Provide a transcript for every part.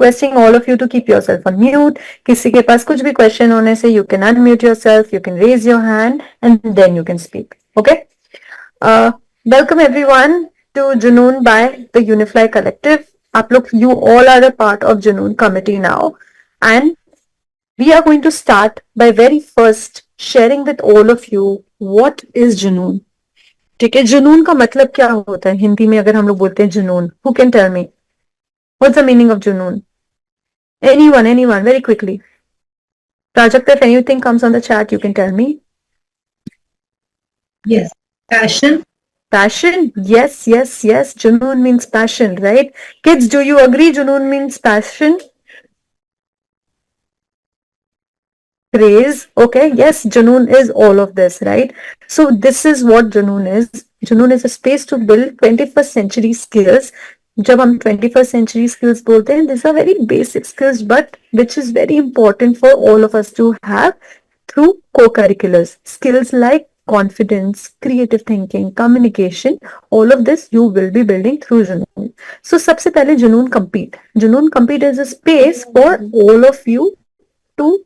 requesting all of you to keep yourself on mute. किसी के पास कुछ भी question होने से you can unmute yourself, you can raise your hand, and then you can speak. Okay? Welcome everyone to Junoon by the Unifly Collective. आप लोग, you all are a part of Junoon committee now, and we are going to start by very first sharing with all of you what is Junoon. ठीक है, जुनून का मतलब क्या होता है हिंदी में? अगर हम लोग बोलते हैं जुनून, who can tell me what's the meaning of जुनून? Anyone, very quickly. Prajakta, if anything comes on the chat, you can tell me. Yes, passion. Passion? Yes. Junoon means passion, right? Kids, do you agree Junoon means passion? Praise. Okay, yes, Junoon is all of this, right? So this is what Junoon is. Junoon is a space to build 21st century skills. जब हम 21st century skills बोलते हैं, these are very basic skills, but which is very important for all of us to have through co-curriculars. Skills like confidence, creative thinking, communication, all of this you will be building through Junoon. So सबसे पहले Junoon Compete. Junoon Compete is a space for all of you to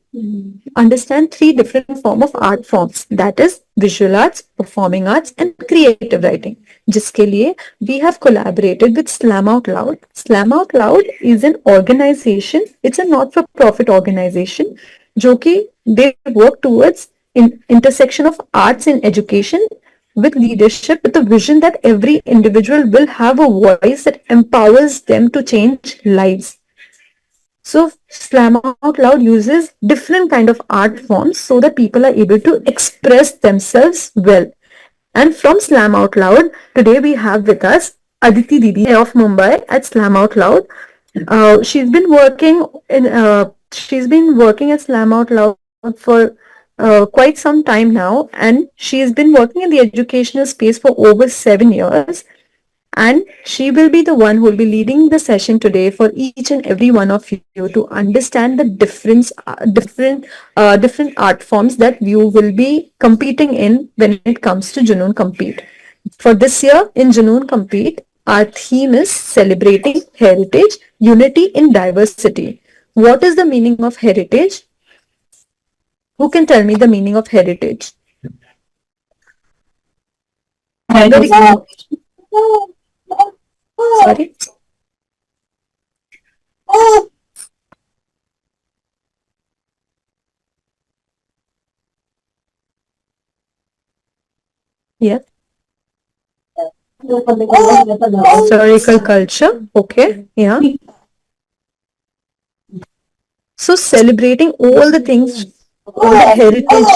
understand three different form of art forms, that is visual arts, performing arts, and creative writing. जिसके लिए we have collaborated with Slam Out Loud. Slam Out Loud is an organization, it's a not-for-profit organization जो कि they work towards intersection of arts and education with leadership, with the vision that every individual will have a voice that empowers them to change lives. So Slam Out Loud uses different kind of art forms so that people are able to express themselves well. And from Slam Out Loud, today we have with us Aditi Didi of Mumbai at Slam Out Loud. She's been working at Slam Out Loud for quite some time now, and she's been working in the educational space for over 7 years. And she will be the one who will be leading the session today for each and every one of you to understand the different art forms that you will be competing in when it comes to Junoon Compete. For this year in Junoon Compete, our theme is celebrating heritage, unity in diversity. What is the meaning of heritage? Who can tell me the meaning of heritage? Sorry. Yeah. Historical culture. Okay. Yeah. So celebrating all the things, all the heritage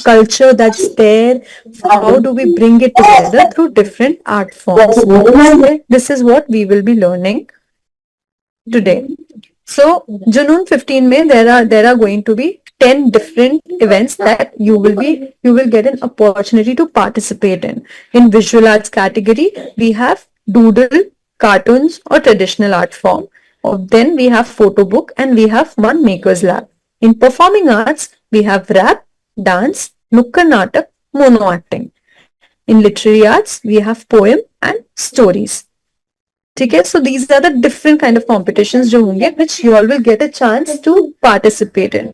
culture that's there, how do we bring it together through different art forms? This is what we will be learning today. So Junoon 15 May, there are going to be 10 different events that you will get an opportunity to participate in. In visual arts category, we have doodle, cartoons or traditional art form. Then we have photo book and we have one maker's lab. In performing arts, we have rap, dance, nukkad natak, mono acting. In literary arts, we have poem and stories. Okay, so these are the different kind of competitions which you all will get a chance to participate in.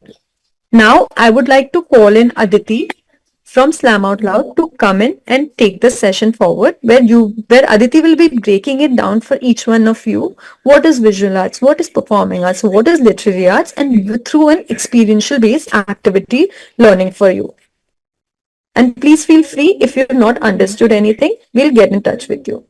Now, I would like to call in Aditi from Slam Out Loud to come in and take the session forward, where Aditi will be breaking it down for each one of you. What is visual arts? What is performing arts? What is literary arts? And through an experiential based activity learning for you. And please feel free, if you've not understood anything, we'll get in touch with you.